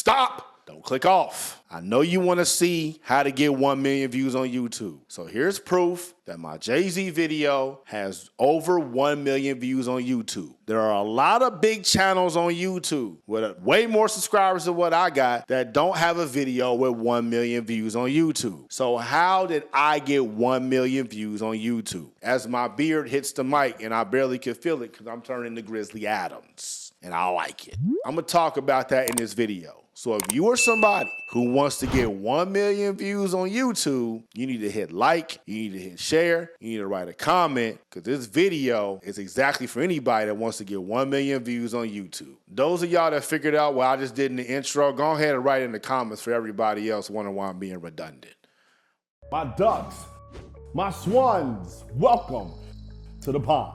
stop. Don't click off. I know you want to see how to get 1 million views on YouTube. So here's proof that my Jay-Z video has over 1 million views on YouTube. There are a lot of big channels on YouTube with way more subscribers than what I got that don't have a video with 1 million views on YouTube. So how did I get 1 million views on YouTube? As my beard hits the mic and I barely can feel it because I'm turning to Grizzly Adams and I like it. I'm gonna talk about that in this video. So if you are somebody who wants to get 1 million views on YouTube, you need to hit like, you need to hit share, you need to write a comment, because this video is exactly for anybody that wants to get 1 million views on YouTube. Those of y'all that figured out what I just did in the intro, go ahead and write in the comments for everybody else wondering why I'm being redundant. My ducks, my swans, welcome to the pond.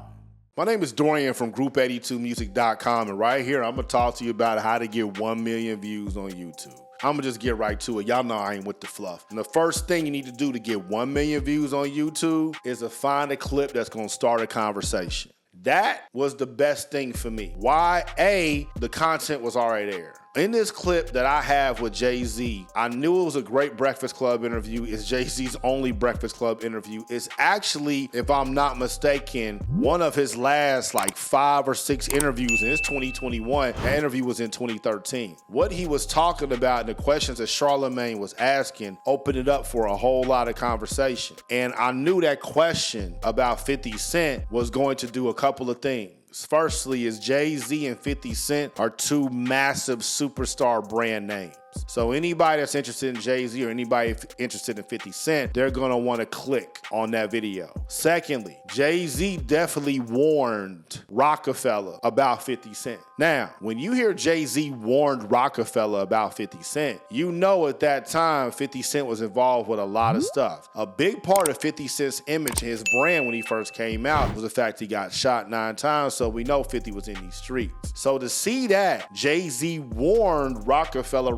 My name is Dorian from Group82music.com, and right here I'm gonna talk to you about how to get 1 million views on YouTube. I'm gonna just get right to it. Y'all know I ain't with the fluff. And the first thing you need to do to get 1 million views on YouTube is to find a clip that's gonna start a conversation. That was the best thing for me. Why? A, the content was already there. In this clip that I have with Jay-Z, I knew it was a great Breakfast Club interview. It's Jay-Z's only Breakfast Club interview. It's actually, if I'm not mistaken, one of his last like 5 or 6 interviews, and it's 2021. That interview was in 2013. What he was talking about and the questions that Charlamagne was asking opened it up for a whole lot of conversation. And I knew that question about 50 Cent was going to do a couple of things. Firstly, is Jay-Z and 50 Cent are 2 massive superstar brand names. So anybody that's interested in Jay-Z or anybody interested in 50 Cent, they're gonna wanna click on that video. Secondly, Jay-Z definitely warned Rockefeller about 50 Cent. Now, when you hear Jay-Z warned Rockefeller about 50 Cent, you know at that time 50 Cent was involved with a lot of stuff. A big part of 50 Cent's image and his brand when he first came out was the fact he got shot 9 times, so we know 50 was in these streets. So to see that Jay-Z warned Rockefeller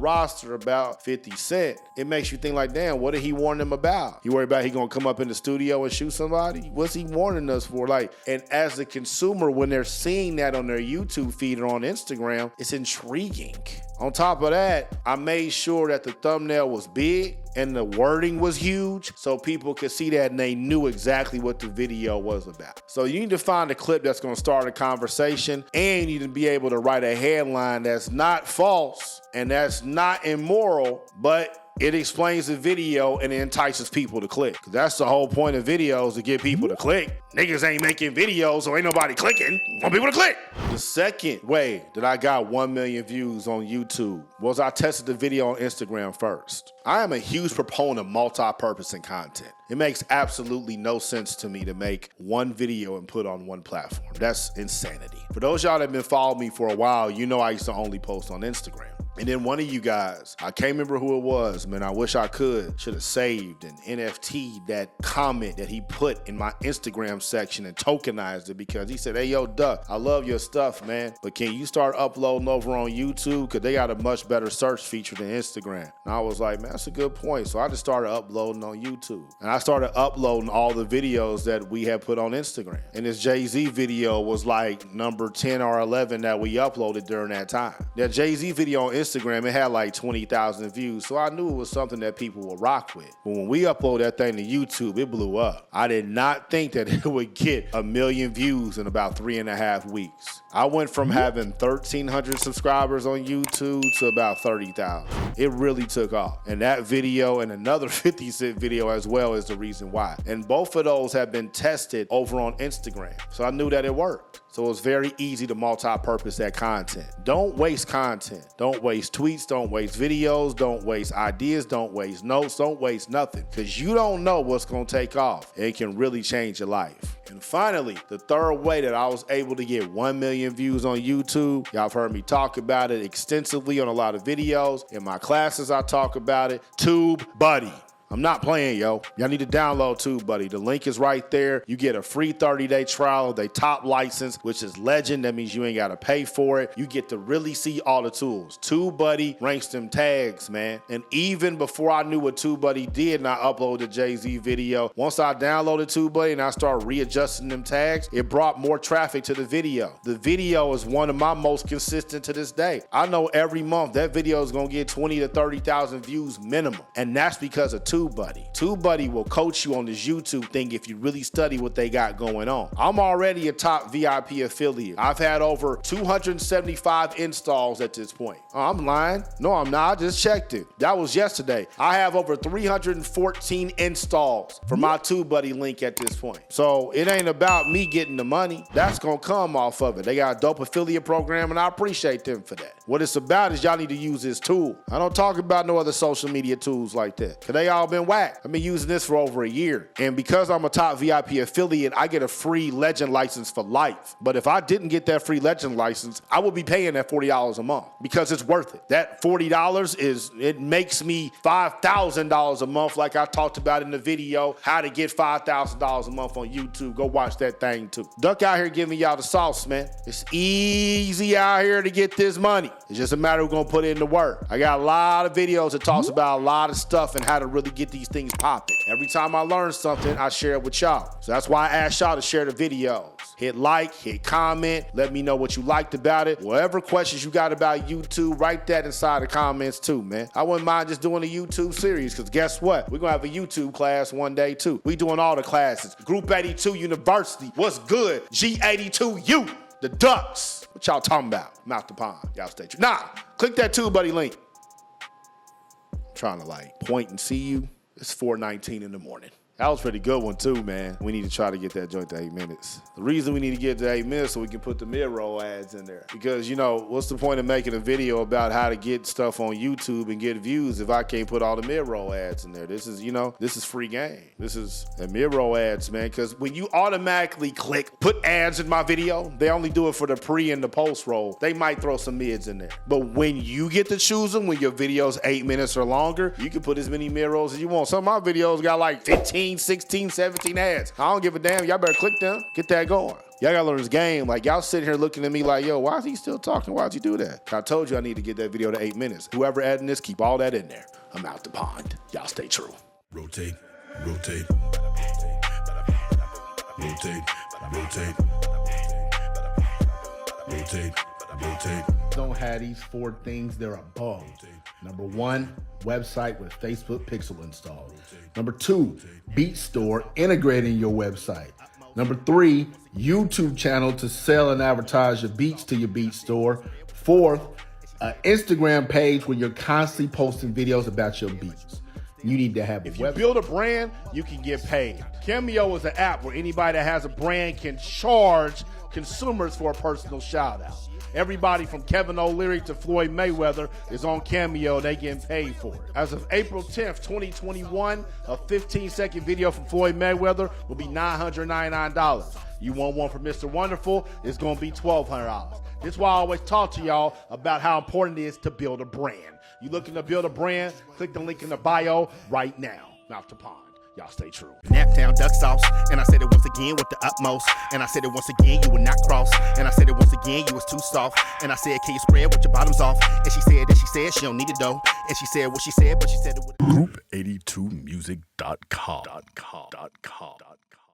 about 50 Cent, it makes you think like, damn, what did he warn them about? He worried about he gonna come up in the studio and shoot somebody? What's he warning us for? Like, and as the consumer, when they're seeing that on their YouTube feed or on Instagram, it's intriguing. On top of that, I made sure that the thumbnail was big and the wording was huge so people could see that and they knew exactly what the video was about. So you need to find a clip that's gonna start a conversation, and you need to be able to write a headline that's not false and that's not immoral, but it explains the video and it entices people to click. That's the whole point of videos, to get people to click. Niggas ain't making videos, so ain't nobody clicking. Want people to click. The second way that I got 1 million views on YouTube was I tested the video on Instagram first. I am a huge proponent of multi-purposing content. It makes absolutely no sense to me to make one video and put on one platform. That's insanity. For those y'all that have been following me for a while, you know I used to only post on Instagram. And then one of you guys, I can't remember who it was, man, I wish I could, should have saved and NFT that comment that he put in my Instagram section and tokenized it, because he said, hey, yo, Duck, I love your stuff, man, but can you start uploading over on YouTube? Because they got a much better search feature than Instagram. And I was like, man, that's a good point. So I just started uploading on YouTube. And I started uploading all the videos that we had put on Instagram. And this Jay-Z video was like number 10 or 11 that we uploaded during that time. That Jay-Z video on Instagram, it had like 20,000 views, so I knew it was something that people would rock with. But when we upload that thing to YouTube, it blew up. I did not think that it would get 1 million views in about 3.5 weeks. I went from having 1,300 subscribers on YouTube to about 30,000. It really took off. And that video and another 50 Cent video as well is the reason why. And both of those have been tested over on Instagram. So I knew that it worked. So it's very easy to multi-purpose that content. Don't waste content. Don't waste tweets, don't waste videos, don't waste ideas, don't waste notes, don't waste nothing. Because you don't know what's gonna take off. It can really change your life. And finally, the third way that I was able to get 1 million views on YouTube, y'all have heard me talk about it extensively on a lot of videos. In my classes, I talk about it. TubeBuddy. I'm not playing, yo. Y'all need to download TubeBuddy. The link is right there. You get a free 30-day trial of their top license, which is legend. That means you ain't got to pay for it. You get to really see all the tools. TubeBuddy ranks them tags, man. And even before I knew what TubeBuddy did and I uploaded the Jay-Z video, once I downloaded TubeBuddy and I started readjusting them tags, it brought more traffic to the video. The video is one of my most consistent to this day. I know every month that video is going to get 20 to 30,000 views minimum. And that's because of TubeBuddy. TubeBuddy will coach you on this YouTube thing if you really study what they got going on. I'm already a top VIP affiliate. I've had over 275 installs at this point. Oh, I'm lying. No, I'm not. I just checked it. That was yesterday. I have over 314 installs for my TubeBuddy link at this point. So it ain't about me getting the money. That's going to come off of it. They got a dope affiliate program, and I appreciate them for that. What it's about is y'all need to use this tool. I don't talk about no other social media tools like that, because they all been whacked. I've been using this for over a year. And because I'm a top VIP affiliate, I get a free legend license for life. But if I didn't get that free legend license, I would be paying that $40 a month because it's worth it. That $40 it makes me $5,000 a month, like I talked about in the video, how to get $5,000 a month on YouTube. Go watch that thing too. Duck out here giving y'all the sauce, man. It's easy out here to get this money. It's just a matter of gonna put in the work. I got a lot of videos that talks about a lot of stuff and how to really get these things popping. Every time I learn something, I share it with y'all. So that's why I asked y'all to share the videos. Hit like, hit comment, let me know what you liked about it. Whatever questions you got about YouTube, write that inside the comments too, man. I wouldn't mind just doing a YouTube series, because guess what? We're gonna have a YouTube class one day too. We doing all the classes. Group 82 University, what's good? G82U, the Ducks. What y'all talking about? Mouth the pond. Y'all stay true. Nah, click that TubeBuddy link. I'm trying to like point and see you. It's 4:19 in the morning. That was a pretty good one too, man. We need to try to get that joint to 8 minutes. The reason we need to get to 8 minutes so we can put the mid-roll ads in there. Because, you know, what's the point of making a video about how to get stuff on YouTube and get views if I can't put all the mid-roll ads in there? This is free game. This is the mid-roll ads, man. Because when you automatically click put ads in my video, they only do it for the pre and the post roll. They might throw some mids in there. But when you get to choose them, when your video's 8 minutes or longer, you can put as many mid-rolls as you want. Some of my videos got like 15, 16, 17 ads. I don't give a damn. Y'all better click them. Get that going. Y'all gotta learn this game. Like, y'all sitting here looking at me like, yo, why is he still talking? Why'd you do that? I told you I need to get that video to 8 minutes. Whoever adding this, keep all that in there. I'm out the pond. Y'all stay true. Rotate, rotate, rotate, rotate, rotate, rotate. Don't have these 4 things, they're above. Number 1, website with Facebook pixel install. Number 2, beat store integrating your website. Number 3, YouTube channel to sell and advertise your beats to your beat store. 4th, an Instagram page where you're constantly posting videos about your beats. You need to have a If you build a brand, you can get paid. Cameo is an app where anybody that has a brand can charge consumers for a personal shout out. Everybody from Kevin O'Leary to Floyd Mayweather is on Cameo. They getting paid for it. As of April 10th, 2021, a 15-second video from Floyd Mayweather will be $999. You want one from Mr. Wonderful, it's going to be $1,200. This is why I always talk to y'all about how important it is to build a brand. You looking to build a brand, click the link in the bio right now. Mouth to pond. Y'all stay true. Naptown duck sauce, and I said it once again with the utmost. And I said it once again, you would not cross. And I said it once again, you was too soft. And I said, can you spread with your bottoms off? And she said that she don't need it though. And she said what she said, but she said it would. Group82music.com.